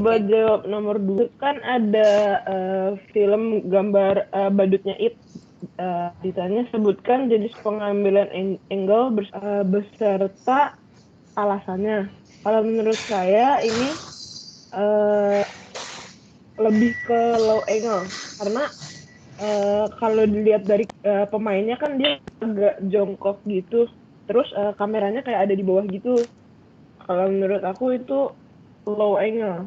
buat jawab nomor 2 kan ada film gambar badutnya It. Ditanya sebutkan jenis pengambilan angle beserta alasannya. Kalau menurut saya ini lebih ke low angle karena kalau dilihat dari pemainnya kan dia agak jongkok gitu, terus kameranya kayak ada di bawah gitu. Kalau menurut aku itu low angle.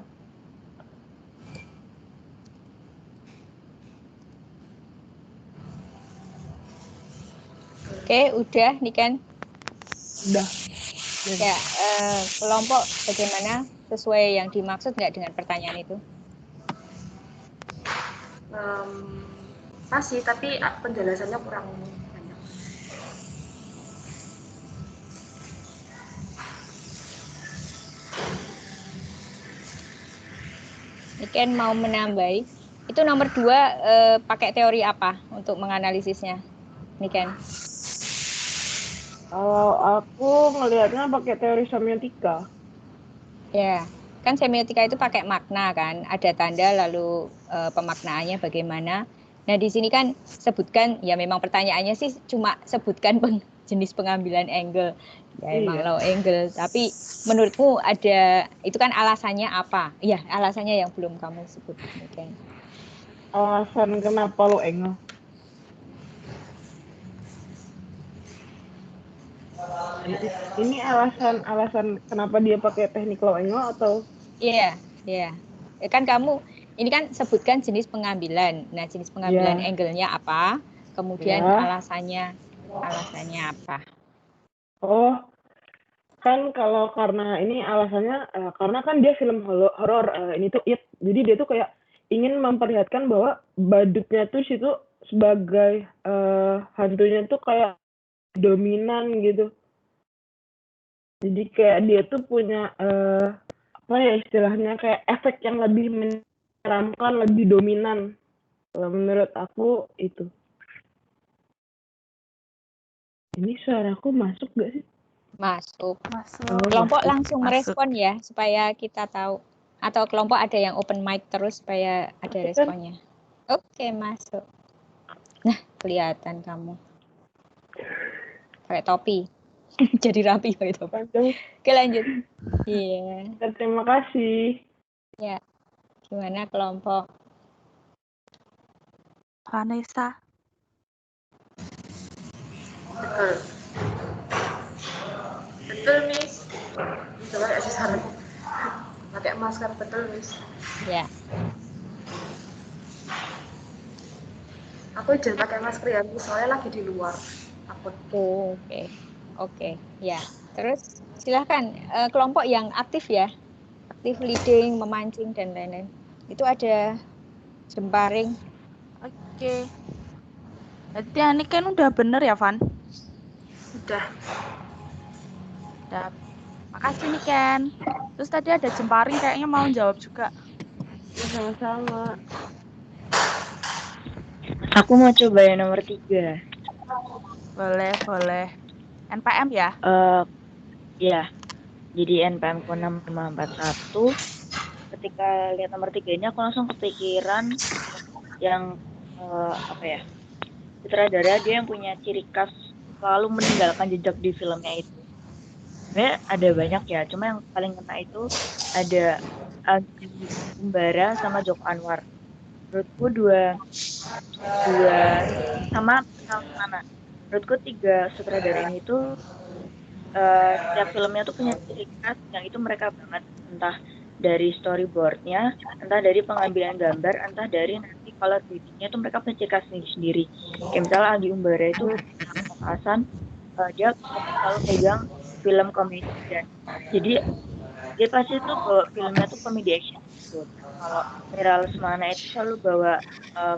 Oke, udah nih kan? Udah. Ya, kelompok bagaimana? Sesuai yang dimaksud nggak dengan pertanyaan itu? Pas sih, tapi penjelasannya kurang banyak. Niken mau menambahi. Itu nomor 2 pakai teori apa untuk menganalisisnya, Niken? Kalau aku ngelihatnya pakai teori semiotika. Ya, kan semiotika itu pakai makna kan, ada tanda lalu pemaknaannya bagaimana. Nah di sini kan sebutkan, ya memang pertanyaannya sih cuma sebutkan jenis pengambilan angle, ya emang low angle. Tapi menurutmu ada, itu kan alasannya apa? Ya alasannya yang belum kamu sebut, Niken. Alasan kenapa low angle? Ini alasan kenapa dia pakai teknik low angle atau? Iya. Ya kan kamu ini kan sebutkan jenis pengambilan. Nah, jenis pengambilan angle-nya apa? Kemudian alasannya apa? Oh, kan kalau karena ini alasannya karena kan dia film horor ini tuh It. Jadi dia tuh kayak ingin memperlihatkan bahwa badutnya tuh situ sebagai hantunya tuh kayak dominan gitu. Jadi kayak dia tuh punya apa ya istilahnya kayak efek yang lebih menyeramkan, lebih dominan. Kalau menurut aku itu. Ini suaraku masuk gak sih? Masuk. Oh, kelompok langsung merespon ya supaya kita tahu. Atau kelompok ada yang open mic terus supaya ada responnya. Oke, masuk. Nah, kelihatan kamu. Pakai topi. Jadi rapi pakai topi. Oke, lanjut. Iya. Terima kasih. Ya. Gimana kelompok? Vanessa. Betul, Miss. Coba kasih saran. Pakai masker, betul, Miss. Ya. Aku izin pakai masker ya, Miss. Soalnya lagi di luar. Takut. Oke. Ya. Terus silahkan kelompok yang aktif ya. Aktif leading, memancing, dan lain-lain. Itu ada jemparing. Oke. Berarti ini kan udah bener ya, Van? Udah. Makasih nih, Ken. Terus tadi ada jemparing kayaknya mau jawab juga. Sama-sama. Aku mau coba yang nomor 3. Boleh. NPM ya? Ya. Jadi NPM 6541. Ketika lihat nomor 3 ini aku langsung kepikiran yang apa ya? Sutradara dia yang punya ciri khas selalu meninggalkan jejak di filmnya itu. Sebenarnya ada banyak ya, cuma yang paling kena itu ada Agi Umbara sama Joko Anwar. Menurutku dua sama mana? Menurutku 3 sutradara ini tuh setiap filmnya tuh punya ciri khas yang itu mereka banget, entah dari storyboardnya, entah dari pengambilan gambar, entah dari nanti color gradingnya tuh mereka punya ciri khas sendiri. Kayak misalnya Agi Umbara itu kekhasan dia selalu pegang film komedi dan jadi dia pasti tuh bawa filmnya tuh komedi action gitu. Kalau Mira Lesmana itu selalu bawa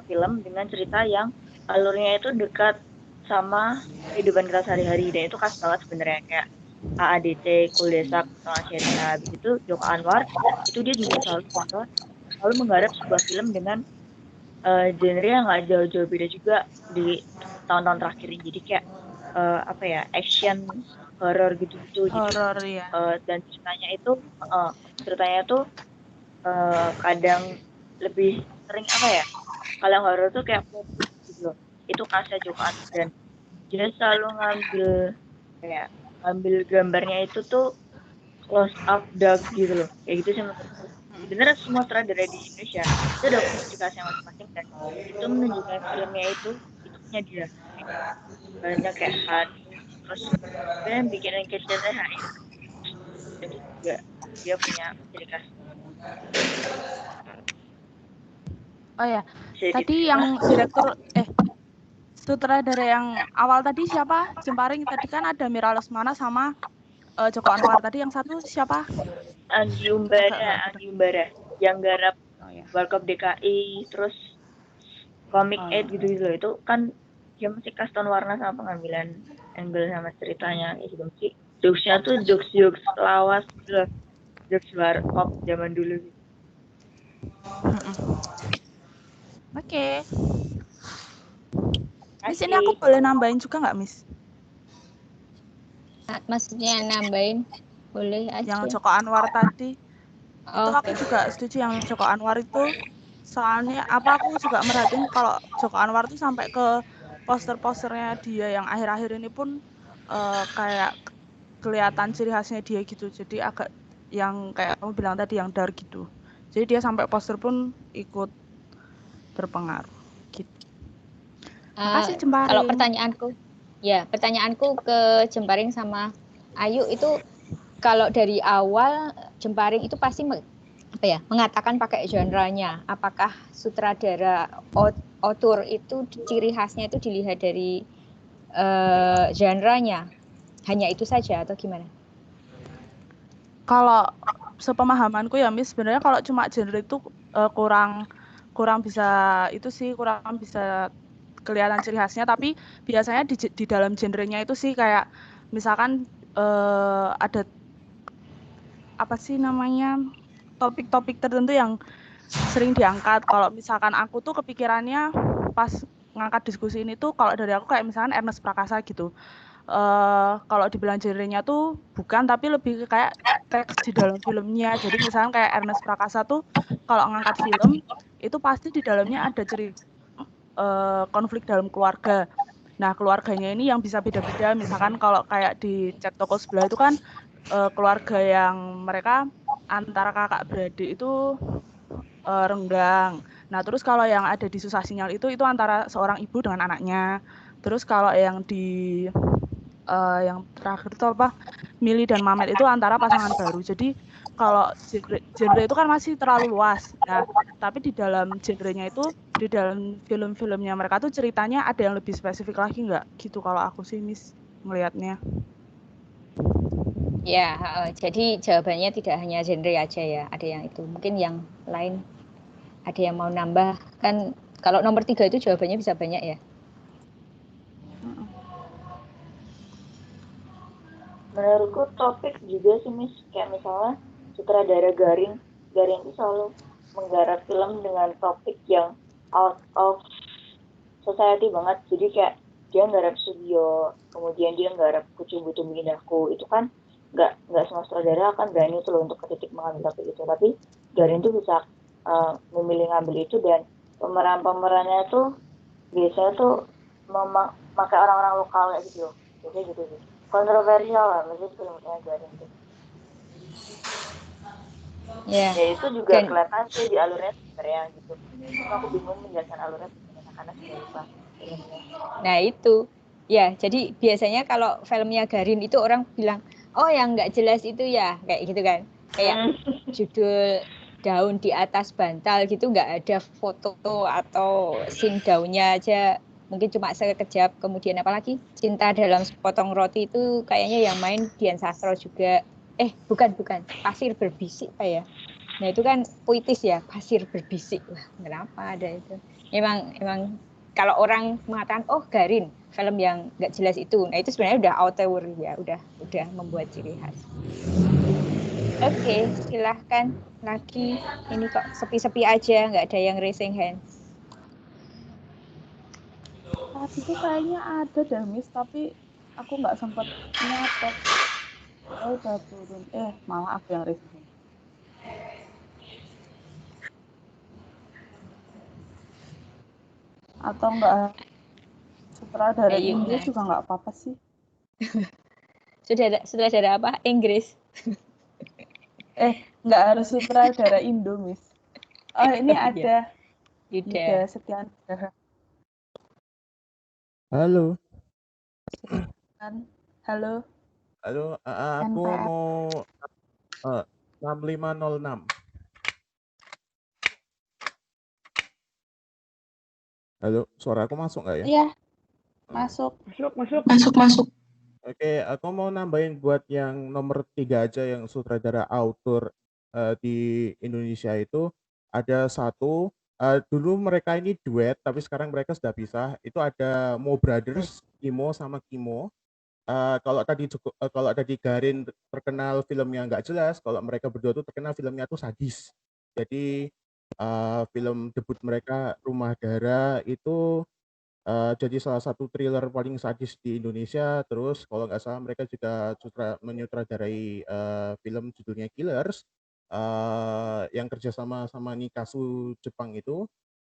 film dengan cerita yang alurnya itu dekat sama kehidupan kita sehari-hari dan itu khas banget sebenarnya kayak AADC, Kuldesak, Tengah Sherina. Habis itu Joko Anwar itu dia juga selalu menggarap sebuah film dengan genre yang nggak jauh-jauh beda juga di tahun-tahun terakhir ini. Jadi kayak apa ya action horror gitu-gitu. Horror ya. Dan ceritanya itu kadang lebih sering apa ya? Kalau horor tuh kayak fokus gitu loh. Itu khasnya Joko Anwar dan dia selalu ngambil gambarnya itu tuh close up dark gitu loh. Kayak gitu sih menurutku. Sebenarnya semua sutradara di Indonesia itu ada punya ciri khasnya masing-masing dan itu menunjukkan filmnya itu punya dia. Banyak kayak honey, terus sebenarnya yang bikin engagement-nya HI itu juga dia punya ciri khas. Oh ya, Bisa tadi diterima. yang sutradara yang awal tadi siapa? Jemparing tadi kan ada Mira Lesmana sama Joko Anwar. Tadi yang satu siapa? Anggi Agak Umbara yang garap Oh ya. Warkop DKI, terus Comic Oh, 8 gitu loh. Itu kan dia masih custom warna sama pengambilan angle sama ceritanya gitu sih. Jokesnya tuh jokes lawas gitu loh. Jokes warkop zaman dulu gitu. Oke. Miss, ini Oke. aku boleh nambahin juga nggak, Miss? Maksudnya nambahin boleh Yang aja. Joko Anwar tadi. Itu Oh, aku juga setuju yang Joko Anwar itu. Soalnya aku juga merhatiin kalau Joko Anwar tuh sampai ke poster-posternya dia yang akhir-akhir ini pun kayak kelihatan ciri khasnya dia gitu. Jadi agak yang kayak kamu bilang tadi yang dark gitu. Jadi dia sampai poster pun ikut berpengaruh. Gitu. Makasih Jemparing. Kalau pertanyaanku ke Jemparing sama Ayu itu, kalau dari awal Jemparing itu pasti mengatakan pakai genre-nya. Apakah sutradara author itu ciri khasnya itu dilihat dari genre-nya? Hanya itu saja atau gimana? Kalau sepemahamanku ya Miss, sebenarnya kalau cuma genre itu kurang bisa kelihatan ciri khasnya, tapi biasanya di dalam genrenya itu sih kayak misalkan ada apa sih namanya topik-topik tertentu yang sering diangkat. Kalau misalkan aku tuh kepikirannya pas ngangkat diskusi ini tuh kalau dari aku kayak misalkan Ernest Prakasa gitu. Kalau dibilang genrenya tuh bukan, tapi lebih kayak teks di dalam filmnya. Jadi misalnya kayak Ernest Prakasa tuh kalau ngangkat film itu pasti di dalamnya ada cerita konflik dalam keluarga. Nah keluarganya ini yang bisa beda-beda. Misalkan kalau kayak di Cek Toko Sebelah itu kan keluarga yang mereka antara kakak beradik itu renggang. Nah terus kalau yang ada di Susah Sinyal itu antara seorang ibu dengan anaknya. Terus kalau yang di yang terakhir itu Mili dan Mamet itu antara pasangan baru. Jadi kalau genre itu kan masih terlalu luas. Nah, tapi di dalam genrenya itu, di dalam film-filmnya mereka tuh ceritanya ada yang lebih spesifik lagi nggak? Gitu kalau aku sih Miss ngelihatnya. Ya, jadi jawabannya tidak hanya genre aja ya, ada yang itu. Mungkin yang lain ada yang mau nambah, kan kalau nomor 3 itu jawabannya bisa banyak ya. Menurutku topik juga sih Miss, kayak misalnya sutradara Garing itu selalu menggarap film dengan topik yang out of society banget. Jadi kayak dia nggarap studio, kemudian dia nggarap Kucu Butuh Indahku, itu kan nggak semua sutradara akan berani tuh loh untuk ke titik mengambil topik itu. Tapi Garing tuh bisa memilih ngambil itu, dan pemerannya tuh biasanya tuh memakai orang-orang lokal kayak gitu loh. Biasanya gitu sih. Kontroversial lah menurut filmnya Garing tuh. Ya. Ya itu juga kelihatan sih di alurnya sebenarnya gitu. Cuma aku bingung menjelaskan alurnya sebenarnya karena sudah lupa filmnya. Nah itu, ya jadi biasanya kalau filmnya Garin itu orang bilang, oh yang nggak jelas itu ya, kayak gitu kan. Kayak judul Daun di Atas Bantal gitu, nggak ada foto atau scene daunnya aja. Mungkin cuma sekejap, kemudian apalagi Cinta Dalam Sepotong Roti itu kayaknya yang main Dian Sastro juga. Bukan, Pasir Berbisik Pak ya. Nah itu kan puitis ya, pasir berbisik. Wah, kenapa ada itu? Emang kalau orang mengatakan oh Garin, film yang nggak jelas itu. Nah itu sebenarnya udah auteur ya, udah membuat ciri khas. Oke, silahkan lagi. Ini kok sepi-sepi aja, nggak ada yang raising hands. Tadi tuh kayaknya ada deh Miss, tapi aku nggak sempat nyatet. Oh udah turun. Malah aku yang raising hands. Atau enggak sutradara Ayo, Inggris Mas. juga enggak apa-apa sih. Sutradara apa? Inggris. Enggak harus sutradara Indo, Miss. Oh, ini Iya. ada Yuda. Yuda Setianugraha. Halo, Kan? Halo, halo, aku NPR. mau 6506. Halo, suara aku masuk nggak ya? Iya, masuk. Masuk. Oke, aku mau nambahin buat yang nomor 3 aja yang sutradara autor di Indonesia itu ada satu. Dulu mereka ini duet, tapi sekarang mereka sudah pisah. Itu ada Mo Brothers, Imo sama Kimo. Kalau tadi Garin terkenal filmnya nggak jelas, kalau mereka berdua tuh terkenal filmnya tuh sadis. Jadi film debut mereka Rumah Dara itu jadi salah satu thriller paling sadis di Indonesia. Terus kalau nggak salah mereka juga menyutradarai film judulnya Killers yang kerjasama sama Nikasu Jepang itu.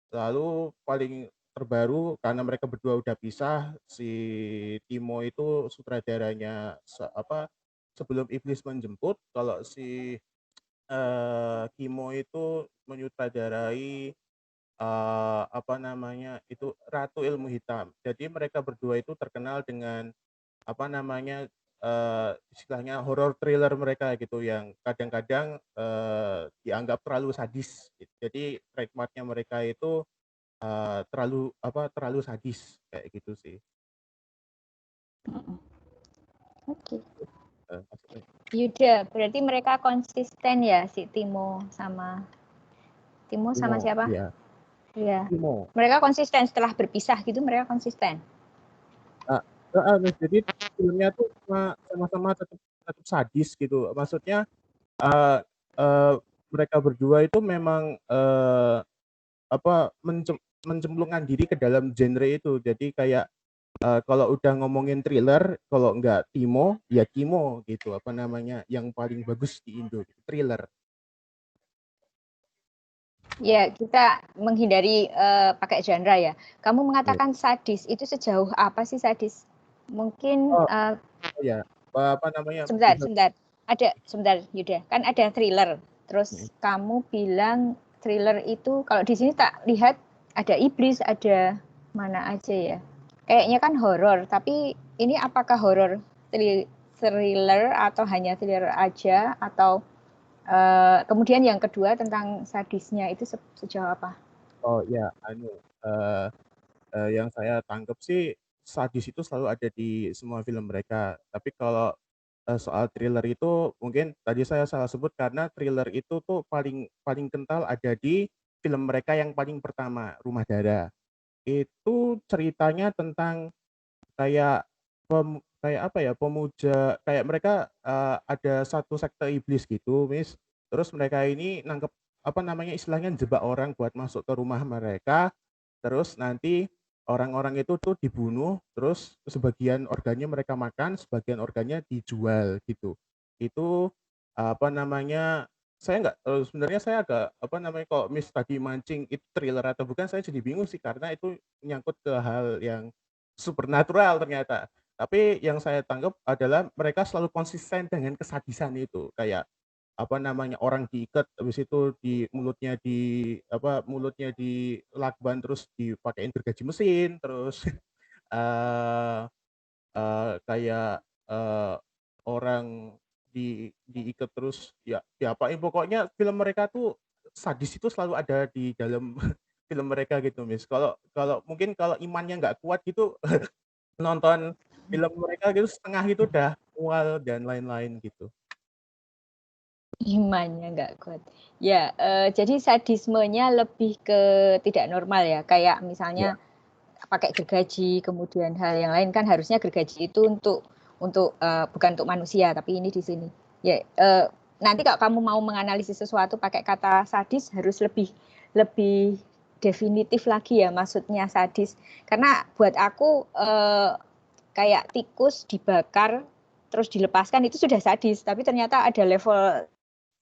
Lalu paling terbaru karena mereka berdua udah pisah, si Timo itu sutradaranya Sebelum Iblis Menjemput, kalau si Kimo itu menyutradarai itu Ratu Ilmu Hitam. Jadi mereka berdua itu terkenal dengan istilahnya horror thriller mereka gitu yang kadang-kadang dianggap terlalu sadis. Jadi trademarknya mereka itu terlalu sadis kayak gitu sih. Oke. Maksudnya Yuda, berarti mereka konsisten ya si Timo sama siapa? Iya. Iya. Timo. Mereka konsisten setelah berpisah gitu, mereka konsisten. Jadi filmnya tuh sama-sama tetap sadis gitu. Maksudnya mereka berdua itu memang mencemplungkan diri ke dalam genre itu. Jadi kayak kalau udah ngomongin thriller, kalau nggak Timo, ya Kimo gitu. Yang paling bagus di Indo, thriller. Ya, kita menghindari pakai genre ya. Kamu mengatakan sadis, itu sejauh apa sih sadis? Mungkin sebentar. Sebentar Yuda, kan ada thriller. Terus kamu bilang thriller itu kalau di sini tak lihat ada iblis, ada mana aja ya. Kayaknya kan horor, tapi ini apakah horor thriller atau hanya thriller aja atau kemudian yang kedua tentang sadisnya itu sejauh apa? Oh ya, yang saya tangkap sih sadis itu selalu ada di semua film mereka. Tapi kalau soal thriller itu mungkin tadi saya salah sebut karena thriller itu tuh paling kental ada di film mereka yang paling pertama, Rumah Dara. Itu ceritanya tentang kayak pemuja, kayak mereka ada satu sekte iblis gitu, Miss. Terus mereka ini nangkep istilahnya jebak orang buat masuk ke rumah mereka. Terus nanti orang-orang itu tuh dibunuh, terus sebagian organnya mereka makan, sebagian organnya dijual gitu. Itu sebenarnya saya agak kalau Miss tadi mancing itu thriller atau bukan, saya jadi bingung sih karena itu nyangkut ke hal yang supernatural ternyata. Tapi yang saya tangkap adalah mereka selalu konsisten dengan kesadisan itu. Kayak orang diikat, habis itu mulutnya dilakban terus dipakein gergaji mesin, terus kayak orang diikat terus ya diapain, pokoknya film mereka tuh sadis itu selalu ada di dalam film mereka gitu, Miss. Kalau mungkin kalau imannya nggak kuat gitu nonton film mereka gitu setengah itu udah mual dan lain-lain gitu. Imannya nggak kuat. Ya, jadi sadismenya lebih ke tidak normal ya. Kayak misalnya pakai gergaji, kemudian hal yang lain kan harusnya gergaji itu untuk bukan untuk manusia, tapi ini di sini. Ya, nanti kalau kamu mau menganalisis sesuatu pakai kata sadis harus lebih definitif lagi ya maksudnya sadis. Karena buat aku kayak tikus dibakar terus dilepaskan itu sudah sadis, tapi ternyata ada level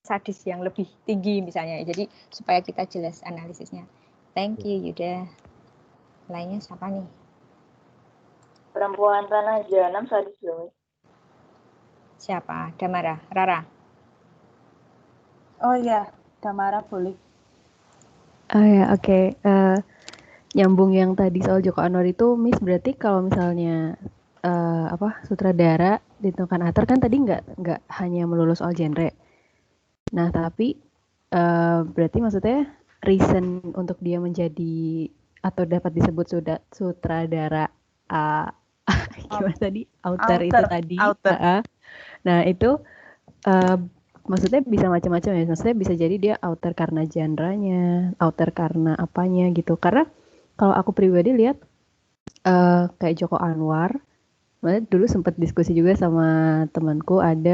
sadis yang lebih tinggi misalnya. Jadi supaya kita jelas analisisnya. Thank you Yuda. Lainnya siapa nih? Perempuan tanah jahanam sadis banget. Siapa? Damara, Rara. Oh iya, Damara boleh. Oh ya, oke. Nyambung yang tadi soal Joko Anwar itu, Miss, berarti kalau misalnya sutradara ditentukan aktor kan tadi nggak hanya melulu soal genre. Nah, tapi berarti maksudnya reason untuk dia menjadi atau dapat disebut sutradara gimana tadi? Author itu tadi. Author. Nah, itu maksudnya bisa macam-macam ya. Maksudnya bisa jadi dia author karena genre-nya, author karena apanya gitu. Karena kalau aku pribadi lihat kayak Joko Anwar, dulu sempat diskusi juga sama temanku, ada